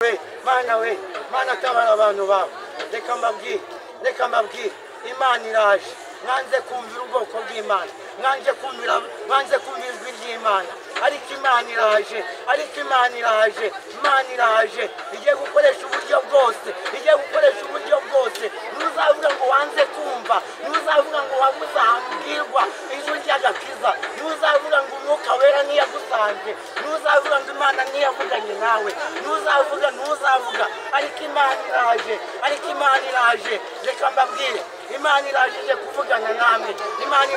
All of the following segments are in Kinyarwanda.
we mana tabara abantu bawe reka mbabwire Imana iraje mwanze kumvira ubwoko bw'Imana mwanze kumvira ijwi ry'Imana ariko Imana iraje igiye gukoresha uburyo bwose ntuzavuga ngo wanze kumva ntuzavuga ngo wabuze ahambwirwa ijwi ry'agakiza ntuzavuga ngo umwuka wera niyagusanze ntuzavuga ngo Imana niyavuganye nawe ntuzavuga ariko Imana iraje reka mbabwire Imana iraje kuvugana namwe Imana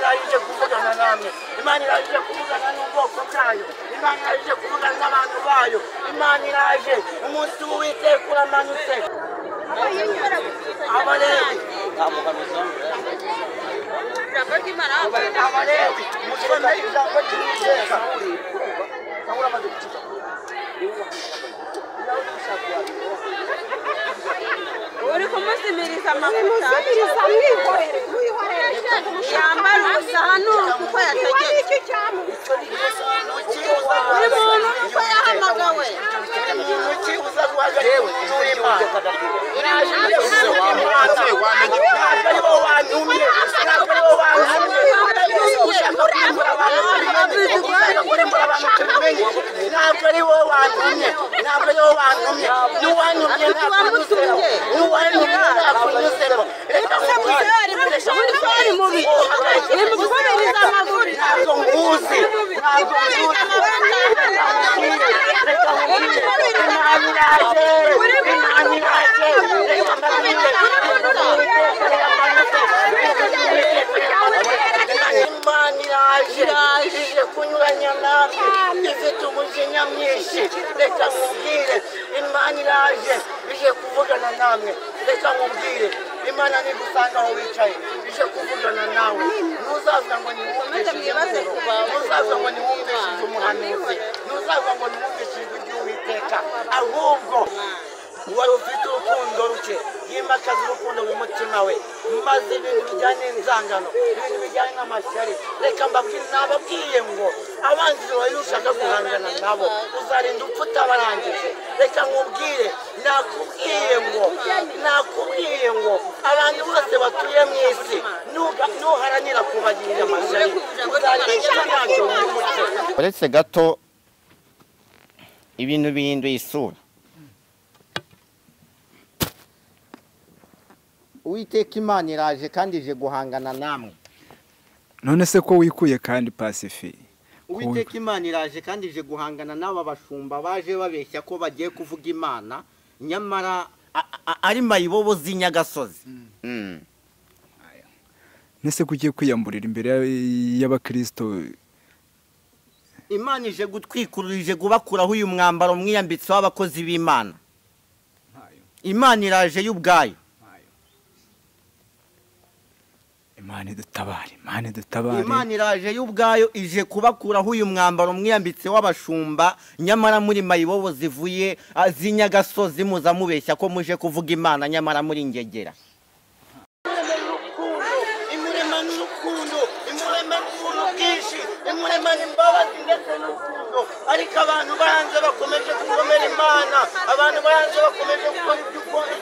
iraje kuvugana n'ubwoko bwayo Imana iraje kuvugana n'abantu bayo Imana iraje umunsi w'Uwiteka uramanutse Abalewi musome ijambo ry'Uwiteka uri kumusimiriza amavuta yambara ubusa hano kuko yategetse buri muntu uko yahamagawe ije kunyuranya namwe ifite umujinya mwinshi reka nkubwire Imana iraje ije kuvugana namwe reka nkubwire Imana nigusanga aho wicaye ije kuvugana nawe ntuzavuga ngo niwumvishije umuhanuzi ntuzavuga ngo niwumvishije iby'Uwiteka ahubwo wari ufite urukundo ruke yimakaza urukundo mu mutima we maze ibintu bijyanye n'inzangano ibintu bijyanye n'amashyari reka nababwiye ngo abanzi bawe ushaka guhangana nabo uzarinda upfa utabarangije reka nkubwire nakubwiye ngo abantu bose batuye mu isi nuharanira kubagirira amashyari uzarinda ntacyo wungutse uretse gato ibintu bihinduye isura Uwiteka Imana iraje kandi ije guhangana namwe none se ko wikuye kandi Pacifique Uwiteka Imana iraje kandi ije guhangana n'aba bashumba baje babeshya ko bagiye kuvuga Imana nyamara ari mayibobo z'inyagasozi nese kugiye kwiyamburira imbere y'abakristo Imana ije gutwikururije gubakuraho uyu mwambaro mwiyambitse w'abakozi b'Imana Imana iraje y'ubwayo Imana iraje y'ubwayo ije kubakuraho uyu mwambaro mwiyambitse w'abashumba nyamara muri mayibobo zivuye z'inyagasozi muza mubeshya ko muje kuvuga Imana nyamara muri ngegera ariko abantu baranze bakomeje kugomera Imana abantu baranze bakomeje gukora iby'ukora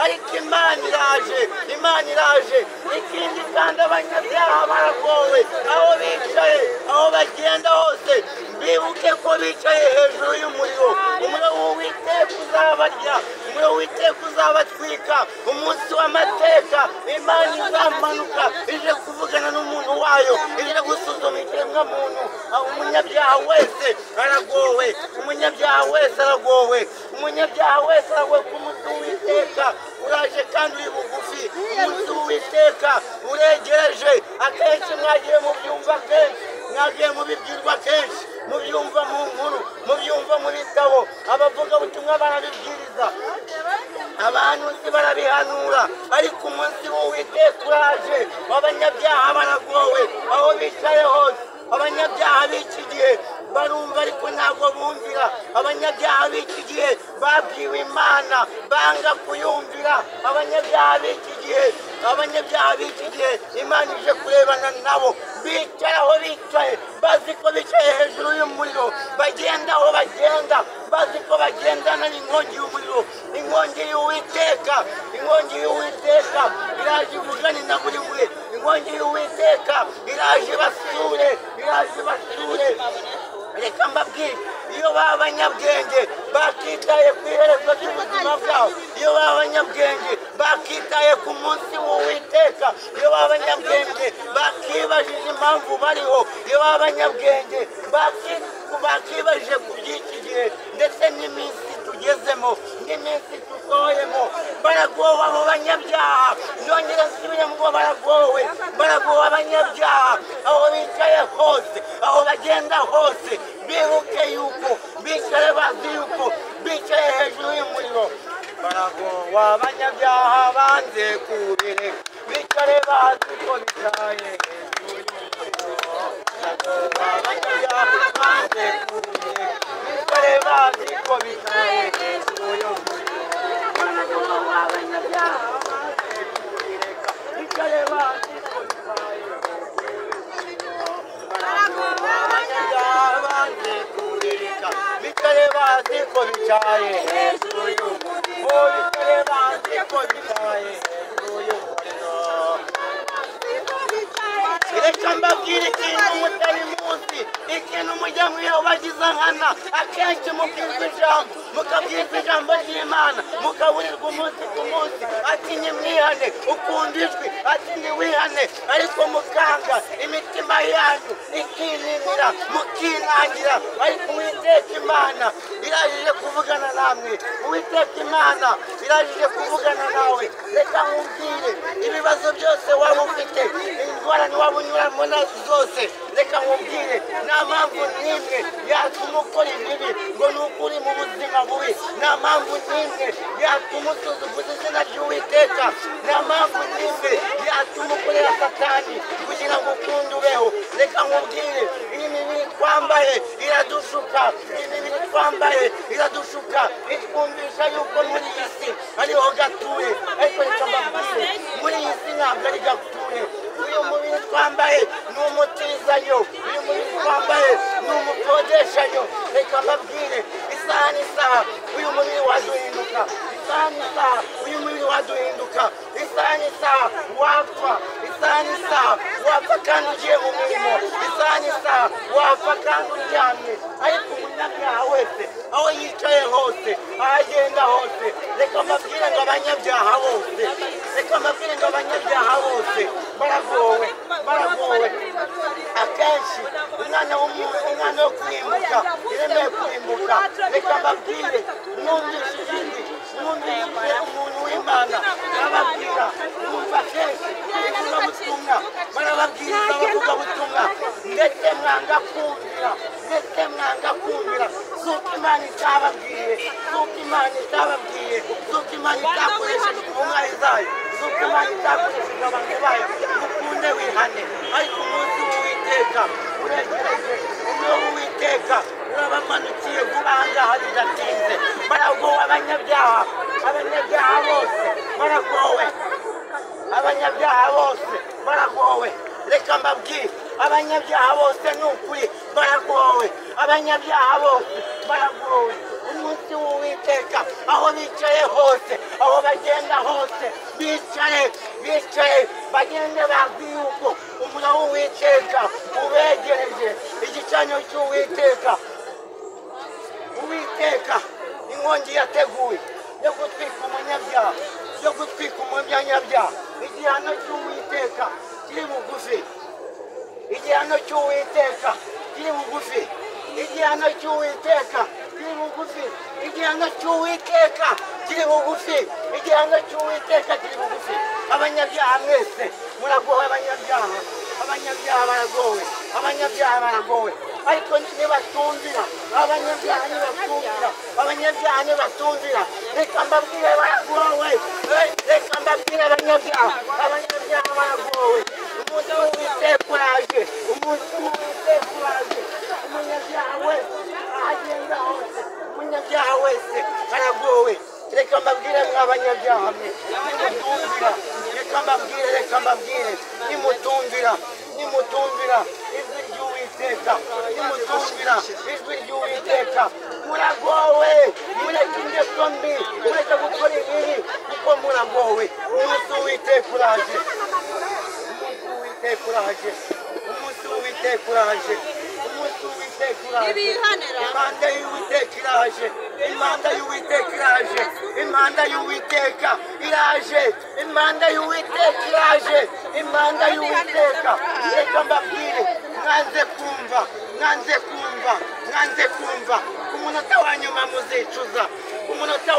ariko Imana iraje ikindi kandi abanyabyaha baragowe aho bicaye aho bagenda hose bibuke ko bicaye hejuru y'umuriro w'Uwiteka uzabarya umuriro w'Uwiteka uzabatwika umunsi w'amateka Imana izamanuka ije kuvugana n'umuntu wayo ije gusuzuma ikiremwa muntu umunyabyaha wese aragowe ku munsi w'Uwiteka uraje kandi uri bugufi umunsi w'Uwiteka uregereje akenshi mwagiye mubyumva kenshi mwagiye mubibwirwa kenshi mubyumva mu nkuru mubyumva mu bitabo abavugabutumwa barabibwiriza abantu barabihanura ariko umunsi w'Uwiteka uraje abanyabyaha baragowe aho bicaye hose abanyabyaha b'iki gihe barumva ariko ntabwo bumvira abanyabyaha b'iki gihe babwiwe Imana banga kuyumvira abanyabyaha b'iki gihe abanyabyaha b'iki gihe imana ije kurebana nabo bicara aho bicaye bazi ko bicaye hejuru y'umuriro bagenda aho bagenda bazi ko bagendana n'inkongi y'umuriro inkongi y'uwiteka iraje ivugane na buri umwe inkongi y'uwiteka iraje basure reka mbabwire iyo baba abanyabwenge bakitaye ku iherezo ry'ubuzima bwabo iyo baba abanyabwenge bakitaye ku munsi w'uwiteka iyo baba abanyabwenge bakibajije impamvu bariho iyo baba abanyabwenge bakibajije ku by'iki gihe ndetse n'iminsi tugezemo n'iminsi dusohoyemo baragowe abo banyabyaha nongera nsubire ngo baragowe abanyabyaha aho bicaye hose aho bagenda hose bibuke yuko bicaye bazi yuko bicaye hejuru y'umuriro baragowe abanyabyaha banze kubireka bicare bazi ko bicaye hejuru y'umuriro abanyabyaha banze kubireka bicare bazi ko bicaye hejuru y'umuriro abanyabyaha banze kubireka bicare bazi ko bicaye bitare bazi ko bicaye hejuru y'umuriro bitare bazi ko bicaye hejuru y'umuriro reka mbabwire ikintu mutari munsi ikintu mujya mwiyobagiza nkana akenshi mubwirwa ijambo mukabwirwa ijambo ry'imana mukaburirwa umunsi ku munsi ati nimwihane ukunda ijwi ati ntiwihane ariko mukanga imitima yanyu ikininira mukinangira ariko uwiteka imana irajije kuvugana namwe uwiteka imana irajije kuvugana nawe reka nkubwire ibibazo byose waba ufite ingorane waba unyuramo nazo zose reka nkubwire nta mpamvu n'imwe yatuma ukora ibibi ngo ni uko uri mu buzima bubi nta mpamvu n'imwe yatuma usuzuguza izina ry'uwiteka nta mpamvu n'imwe yatuma ukorera satani kugira ngo ukunde ubeho reka nkubwire iyi mibiri twambaye iradushuka iyi mibiri twambaye iradushuka itwumvisha yuko muri iyi si ariho gatuye ariko reka mbabwire muri iyi si ntabwo ari gatuye uyu mubiri twambaye ni umutirizanyo uyu mubiri twambaye ni umukodeshanyo reka mbabwire isaha n'isaha uyu mubiri waduhinduka isaha n'isaha uyu mubiri waduhinduka isaha n'isaha wapfa isaha n'isaha wapfa kandi ugiye mu mirimo isaha n'isaha wapfa kandi uryamye ariko umunyabyaha wese aho yicaye hose aho agenda hose reka mbabwire ngo abanyabyaha bose reka mbabwire ngo abanyabyaha bose baragowe akenshi umwana wo kurimbuka iremeye kurimbuka reka mbabwire mwumvishije umuntu w'imana barababwira mwumva kenshi ivugabutumwa barababwiriza abavugabutumwa ndetse mwanga kumvira zuko imana itababwiye zuko imana itakoresheje umwari zayo zuko imana itakoresheje abantu bayo mukunde wihane ariko umunsi w'uwiteka uregereje umwe w'uwiteka urabamanukiye vuba ahangaha bidatinze baragowe abanyabyaha bose baragowe reka mbabwire abanyabyaha bose ni ukuri baragowe abanyabyaha bose baragowe umunsi w'uwiteka aho bicaye hose aho bagenda hose bicaye bagende bazi yuko umuriro w'uwiteka ubegereje igicaniro cy'uwiteka inkongi yateguye yo gutwika umunyabyaha yo gutwika umunyabyaha igihano cy'uwiteka kiri bugufi igihano cy'uwiteka kiri bugufi igihano cy'uwiteka kiri bugufi igihano cy'uwiteka kiri bugufi igihano cy'uwiteka kiri bugufi abanyabyaha mwese muragowe abanyabyaha baragowe ariko nibatumvira abanyabyaha nibatumvira reka mbabwire baragowe reka mbabwire abanyabyaha baragowe umunsi w'uwiteka uraje umunyabyaha wese ahagenda hose umunyabyaha wese aragowe reka mbabwire mw'abanyabyaha mwe nimutumvira reka mbabwire nimutumvira ijwi ry'Uwiteka, nimutumvira ijwi ry'Uwiteka muragowe, mureke ingeso mbi, mureke gukora ibibi kuko muragowe. Umunsi w'Uwiteka uraje, imanda y'Uwiteka. Reka mbabwire mwanze kumva ku munota wa nyuma muzicuza, umunota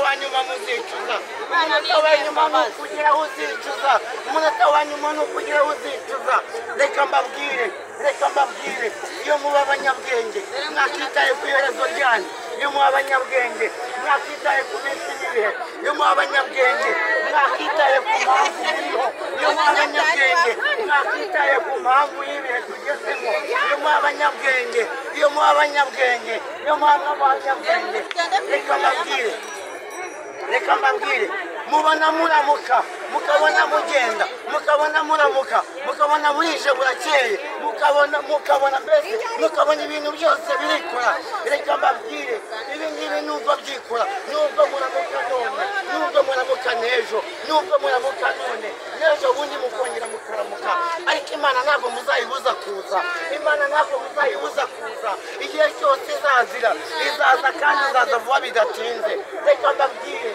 wa nyuma nukugira uzicuza. Reka mbabwire iyo muba abanyabwenge mwakitaye ku iherezo ryanyu, iyo muba abanyabwenge mwakitaye ku minsi n'ibihe, iyo muba abanyabwenge mwakitaye ku mpamvu iriho, iyo muba abanyabwenge mwakitaye ku mpamvu y'ibihe tugezemo, iyo muba abanyabwenge. Reka mbabwire mubona muramuka, mukabona mugenda, mukabona muramuka, mukabona burije burakeye, mukabona mbese mukabona ibintu byose birikora. Reka mbabwire ibi ngibi nubwo byikora, nubwo muramuka none, nubwo muramuka n'ejo, nubwo muramuka none n'ejo bundi mukongera mukaramuka, ariko Imana ntabwo muzayibuza kuza, igihe cyose izaza kandi izaza vuba bidatinze. Reka mbabwire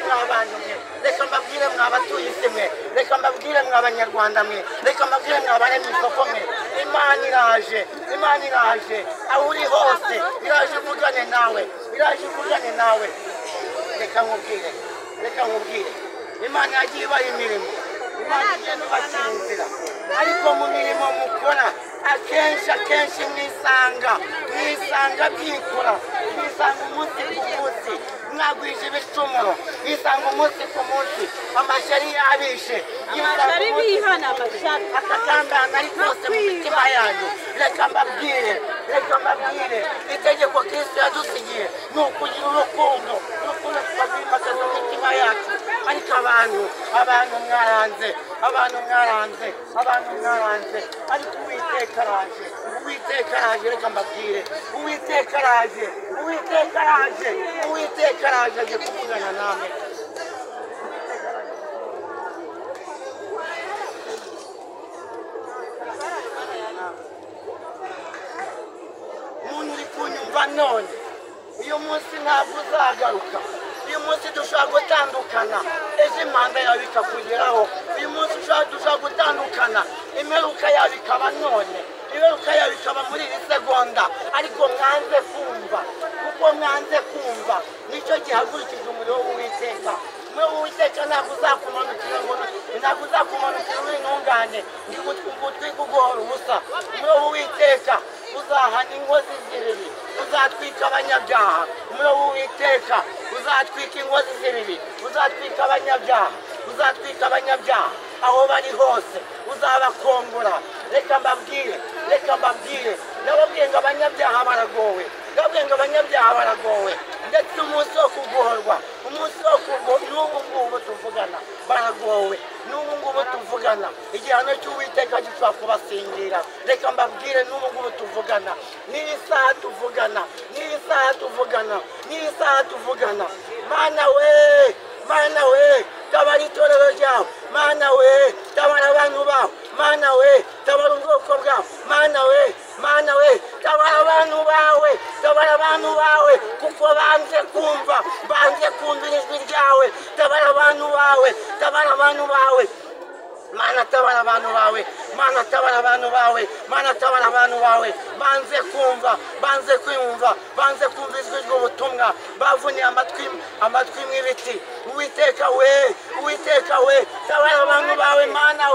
mw'abantu mwe, reka mbabwire mw'abatuye isi mwe, reka mbabwire mw'abanyarwanda mwe, reka mbabwire mw'abaremye isoko mwe, Imana iraje aho uri hose, iraje ivugane nawe. Reka nkubwire Imana yagiye ibaha imirimo, Imana igenda ibashyira inzira, ariko mu mirimo mukora akenshi mwisanga byikora, mwisanga umunsi ku munsi mwagwije ibicumuro, mwisanga umunsi ku munsi amashyari yabishe, akakandana ari kose mu mitima yanyu. Reka mbabwire itegeko Kristo yadusigiye ni ukugira urukundo tukabimakaza mu mitima yacu, ariko abantu mwaranze, ariko Uwiteka araje. Reka mbabwire Uwiteka araje aje kuvugana namwe. Umuntu uri kunyumva none, uyu munsi ntabwo uzagaruka, uyu munsi dushobora gutandukana, ejo impanda yawe ikakugeraho, uyu munsi dushobora gutandukana, imperuka yawe ikaba none, imperuka yawe ikaba muri iri segonda, ariko mwanze kumva, kuko mwanze kumva nicyo gihagurukije umuriro w'Uwiteka. Uwiteka ntabwo uzakumanukira uri intungane ngo utwi kuguhora ubusa. Umuriro w'Uwiteka uzahana inkozi z'ibibi, uzatwika abanyabyaha. Umuriro w'Uwiteka uzatwika inkozi z'ibibi, uzatwika abanyabyaha aho bari hose, uzabakongora. Reka mbabwire ndababwiye ngo abanyabyaha baragowe, ndetse umunsi wo kugorwa, n'ubu ngubu tuvugana baragowe, igihano cy'Uwiteka gishobora kubasingira. Reka mbabwire n'ubu ngubu tuvugana, n'iyi saha tuvugana, Mana we tabara itorero ryawe, Mana we tabara abantu bawe, Mana we tabara ubwoko bwawe, Mana we tabara abantu bawe, kuko banze kumva ijwi ryawe. Tabara abantu bawe, Mana tabara abantu bawe, banze kumva ijwi ry'ubutumwa, bavuniye amatwi mw'ibiti. Uwiteka we tabara abantu bawe, Mana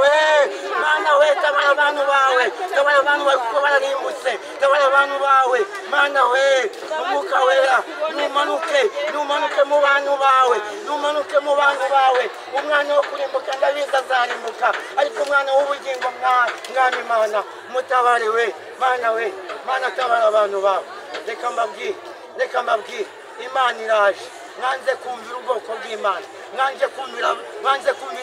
we tabara abantu bawe kuko bararimbutse. Tabara abantu bawe, Mana we, umwuka wera numanuke mu bantu bawe, umwana wo kurimbuka ndabizi azarimbuka, ariko umwana w'ubugingo mwami Mana mutabare we, Mana tabara abantu bawe. Reka mbabwire Imana iraje, mwanze kumvira ubwoko bw'Imana, mwanze kumvira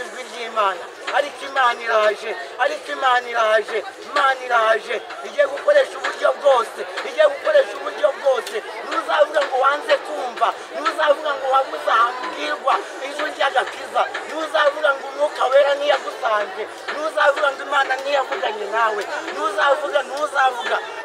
ijwi ry'Imana. Ariko Imana iraje, ariko Imana iraje, Imana iraje, igiye gukoresha uburyo bwose, igiye gukoresha uburyo bwose. Ntuzavuga ngo wanze kumva, ntuzavuga ngo wabuze ahantu ubwirwa ijwi ry'agakiza, ntuzavuga ngo umwuka wera niyagusanze, ntuzavuga ngo Imana niyavuganye nawe, ntuzavuga,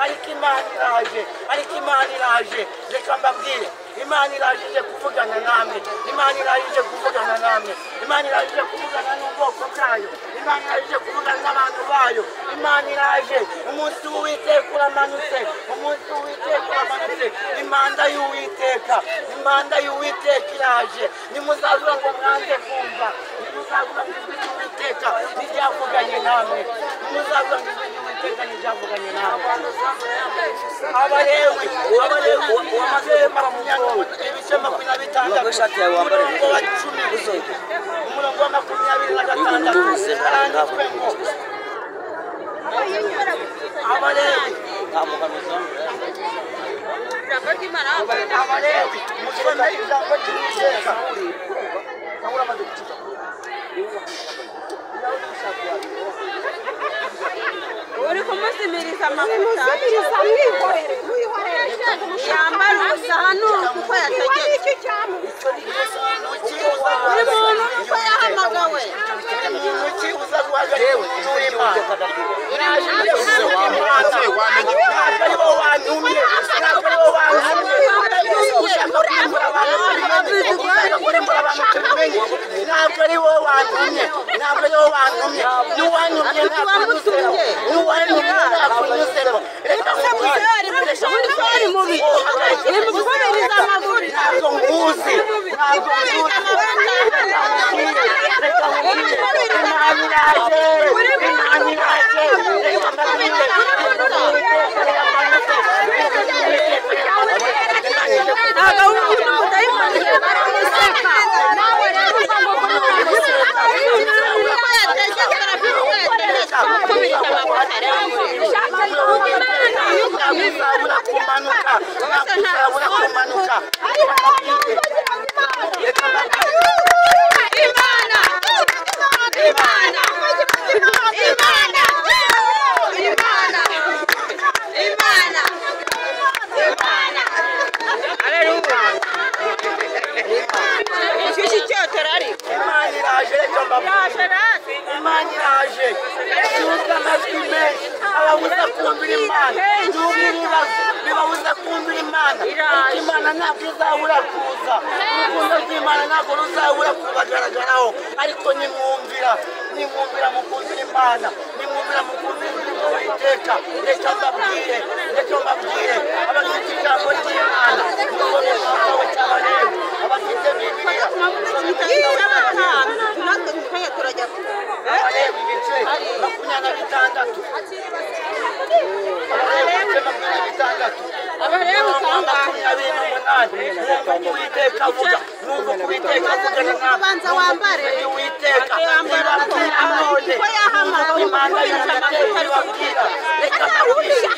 ariko Imana iraje, ariko Imana iraje. Reka mbabwire, Imana iraje kuvugana namwe, Imana iraje kuvugana namwe, Imana iraje kuvugana n'ubwoko bwayo, Imana iraje kuvugana n'abantu bayo, Imana iraje. Umunsi w'Uwiteka uramanutse, umunsi w'Uwiteka uramanutse, imanda y'Uwiteka, imanda y'Uwiteka iraje. Nimuzavuga ngo mwanze kumva, nimuzavuga ngo ijwi ry'Uwiteka ntiryavuganye namwe, nimuzavuga ngo ijwi ry'Uwiteka ntiryavuganye namwe. Abalewi wamaze ibice 26 umurongo wa 10 umurongo wa 26 haranditswe ngo Abalewi musome ijambo ry'Uwiteka. uri kumusimiriza amavuta yambara ubusahanu kuko yategetse uri muntu nuko yahamagawe ntabwo ari wowe wantumye, ntabwo ari wowe wantumye, n'uwanyumye nakunyuzemo. Reka nkubwire, ntabwo nkuzi, reka nkubwire, Imana iraje, Imana iraje. Reka mbabwire, Imana iraje, yuko amajwi menshi ababuza kumvira Imana, yuko ibibazo bibabuza kumvira Imana. Imana ntabwo izabura kuza, urukundo rw'Imana ntabwo ruzabura kubagaragaraho, ariko nimwumvira mukumvira Imana, nimwumvira mukumvira Uwiteka. Reka mbabwire, abafite ijambo ry'Imana musome mu gitabo cy'Abalewi, abafite Bibiliya musome mu gitabo Abalewi ibice 26, Abalewi 28. Uwiteka avuga, n'ubu Uwiteka avugana n'abanza wambare Uwiteka nibabwira none Imana y'Uwiteka ibabwira. Reka mbabwire,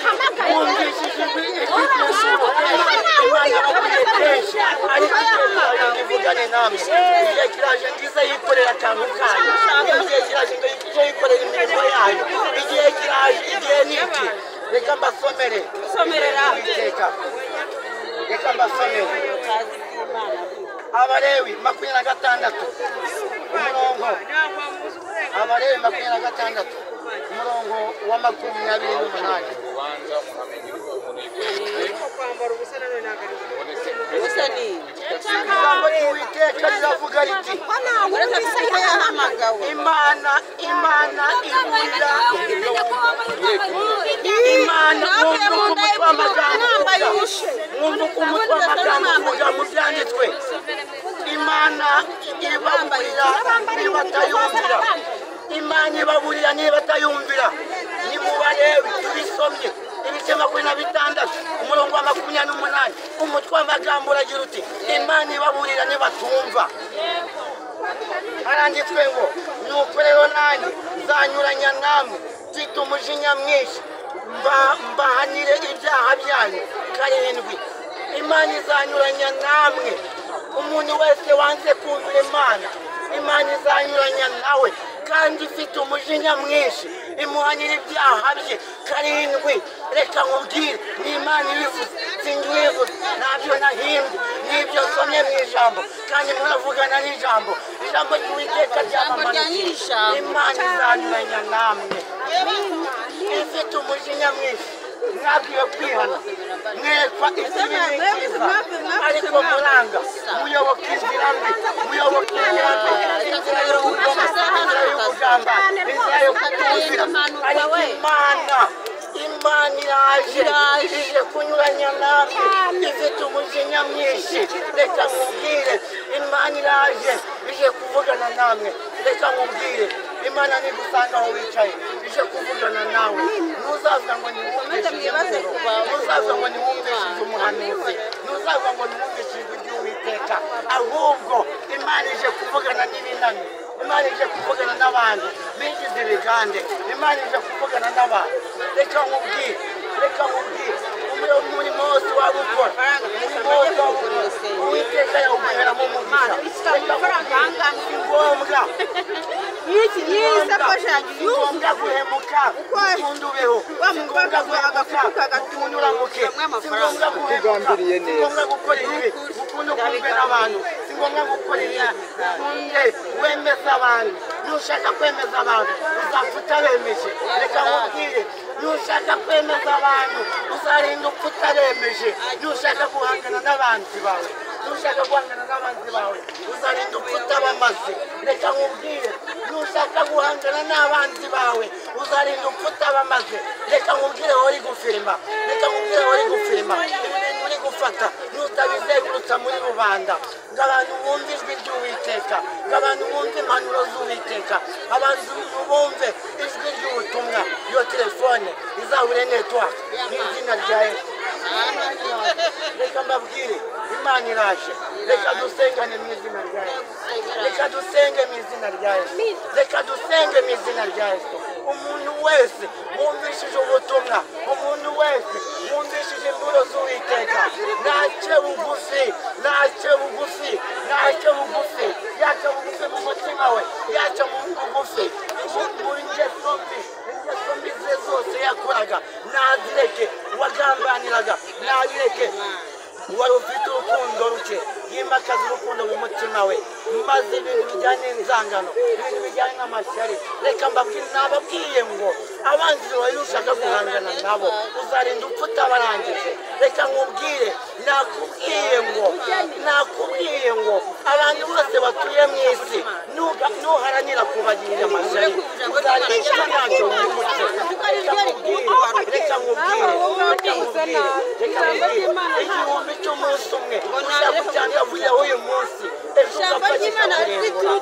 mwumvishije iby'ishimo Imana yababwiye kenshi, ariko ivugane namwe. Igihe kiraje ngize yikorera akantu kayo, igihe kiraje ngize yikorera imirimo yayo, igihe kiraje, igihe niki. Reka mbasomere Uwiteka, reka mbasomere Abalewi 26 umurongo, Abalewi 26 umurongo wa 28. Ijambo ry'Uwiteka riravuga riti, Imana iburira, Imana mwumva umutwe w'amagambo uvuga mu byanditswe. Imana ibaburira niba atayumvira, Imana ibaburira niba atayumvira. Ni mu Balewi tubisomye ibice 26 umurongo wa 28, umutwe w'amagambo uragira uti Imana ibaburira niba tumva. Haranditswe ngo, nuko rero nanjye nzanyuranya namwe mfite umujinya mwinshi, mbahanire ibyaha byanyu 7. Imana izanyuranya namwe umuntu wese wanze kumvira imana imana izanyuranya nawe kandi ifite umujinya mwinshi imuhanira ibyaha bye karindwi reka nkubwire ni imana ibivuze singibivuze ntabyo nahimbye nibyo nsomye mu ijambo kandi muravugana n'ijambo ijambo ry'uwiteka ryamamariye imana izanyuranya namwe ifite umujinya mwinshi mwabwiwe kwihana mwerekwa ikibi n'ikiza ariko muranga muyoboka inzira mbi muyoboka inzira mbi inzira y'ubugome inzira y'ubugambanyi inzira yo kutuzira ariko imana iraje ije kunyuranya namwe ifite umujinya mwinshi reka nkubwire imana iraje ije kuvugana namwe reka nkubwire imana nigusanga aho wicaye ije kuvugana nawe ntuzavuga ngo niwumvishije ntuzavuga ngo niwumvishije umuhanuzi ntuzavuga ngo niwumvishije iby'uwiteka ahubwo imana ije kuvugana n'ibinani imana ije kuvugana n'abantu bigize ibigande imana ije kuvugana n'abantu reka nkubwire umurimo wose waba ukora umurimo wose waba ukora uwiteka yawuguheramo umugisha reka nkubwire si ngombwa si ngombwa guhemuka ukundi ubeho si ngombwa guhemuka ukundi uramuke si ngombwa guhemuka si ngombwa gukora ibi ukundi ukumve n'abantu si ngombwa gukora ibi ukunde wemeza abantu nushaka kwemeza abantu uzapfa utabemeje reka nkubwire nushaka kwemeza abantu uzarinda upfa utabemeje nushaka guhangana n'abanzi bawe nushaka guhangana n'abanzi bawe uzarinda upfa utabamaze reka nkubwire nushaka guhangana n'abanzi bawe uzarinda upfa utabamaze reka nkubwire uri gufirima ibintu uri gufata nutabizengurutsa muri rubanda ngo abantu bumve ijwi ry'uwiteka ngo abantu bumve impanuro z'uwiteka abantu bumve ijwi ry'ubutumwa iyo telefone izahure network n'izina rya Yesu reka mbabwire imana iraje reka dusengane mu izina rya Yesu reka dusenge mu izina rya Yesu reka dusenge mu izina rya Yesu umuntu wese wumvishije ubutumwa umuntu wese wumvishije imburo z'uwiteka nace bugufi yaca bugufi mu mutima we yaca bugufi mu ngeso mbi ze zose yakoraga nazireke wagambaniraga nazireke wari ufite urukundo ruke yimakaza urukundo mu mutima we maze ibintu bijyanye n'inzangano ibintu bijyanye n'amashyari reka nababwiye ngo abanzi bawe nushaka guhangana nabo uzarinda upfa utabarangije reka nkubwire nakubwiye ngo abantu bose batuye mu isi nuharanira kubagirira amashyari uzarinda imyaka y'umuco reka nkubwire igihumbi cy'umunsi umwe ushaka kucyangavuye uyu munsi ejo ugapfa kikakurengura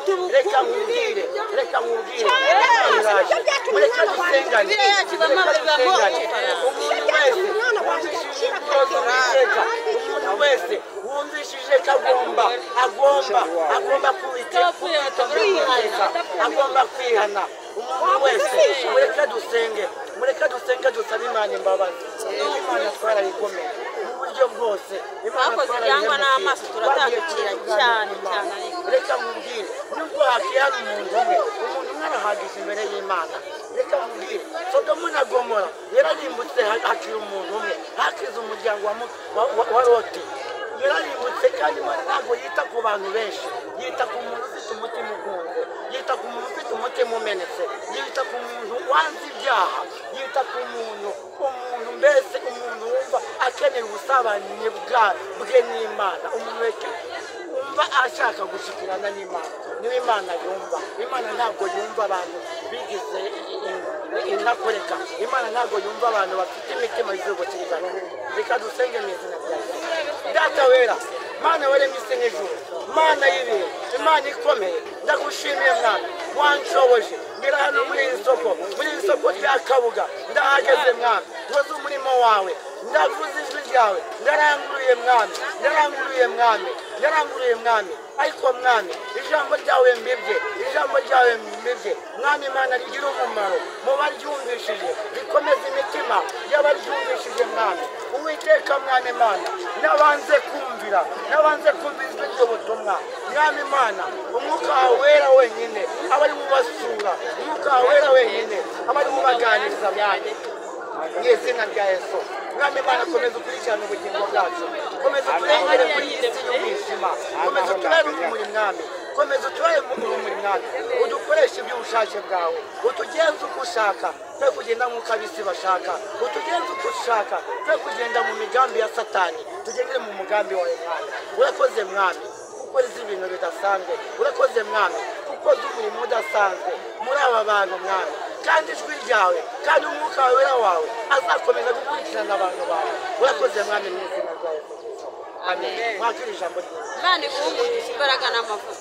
reka nkubwire mureka dusengane umuntu wese wumvishije ko agomba agomba kwihana umuntu wese mureka dusenge dusabe imana imbabazi imana twarayigomeye mu buryo bwose twakoze ibyangwa n'amaso turatandukira cyane reka mubwire nubwo hakihana umuntu umwe arahagije imbere y'imana reka mubwire Sodomu na Gomora yararimbutse hakiri umuntu umwe hakize umuryango wa Loti yararimbutse kandi Imana ntabwo yita ku bantu benshi yita ku muntu ufite umutima ukunze yita ku muntu ufite umutima umenetse yita ku muntu wanze ibyaha yita ku muntu mbese umuntu wumva akeneye ubusabane bwe n'Imana umuntu wumva ashaka gushyikirana n'Imana niwe Imana yumva. Imana ntabwo yumva abantu bigize intakoreka. Imana ntabwo yumva abantu bafite imitima y'ubukirigano. Reka dusenge mu izina rya Yesu. Data wera, Mana waremye isi n'ijuru, Mana y'ibihe, Imana ikomeye, ndagushimiye Mwana wanshoboje ngira hano muri iri soko rya Kabuga ndahageze Mwana nkoze umurimo wawe, ndavuze ijwi ryawe, ndaranguruye Mwami, ariko Mwami ijambo ryawe mbibye Mwami Imana rigira umumaro mu baryumvishije, rikomeza imitima y'abaryumvishije Mwami. Uwiteka Mwami Imana n'abanze kumva kumvira n'abanze kumvizwa iryo butumwa mwami imana umwuka wawe wera wenyine aba ari mubasura umwuka wawe wera wenyine aba ari mubaganiriza mwami mu izina rya Yesu mwami imana komeza ukurikirane ubugingo bwacu komeza uturengere muri iyi si y'umwijima komeza uturere urumuri mwami komeza uturere urumuri mwami udukoreshe iby'ubushake bwawe utugenze uko ushaka twe kugenda nk'uko ab'isi bashaka utugenze uko ushaka twe kugenda mu migambi ya satani tugendere mu mugambi wawe mwami urakoze mwami ukora ibintu bidasanzwe urakoze mwami ukoze umurimo udasanzwe muri aba bantu mwami kandi ijwi ryawe kandi umwuka wera wawe azakomeza gukurikirana abantu bawe urakoze mwami mu izina rya Yesu Kristo amen mwakira ijambo ry'Imana Imana iguhe umugisha imbaraga n'amavuta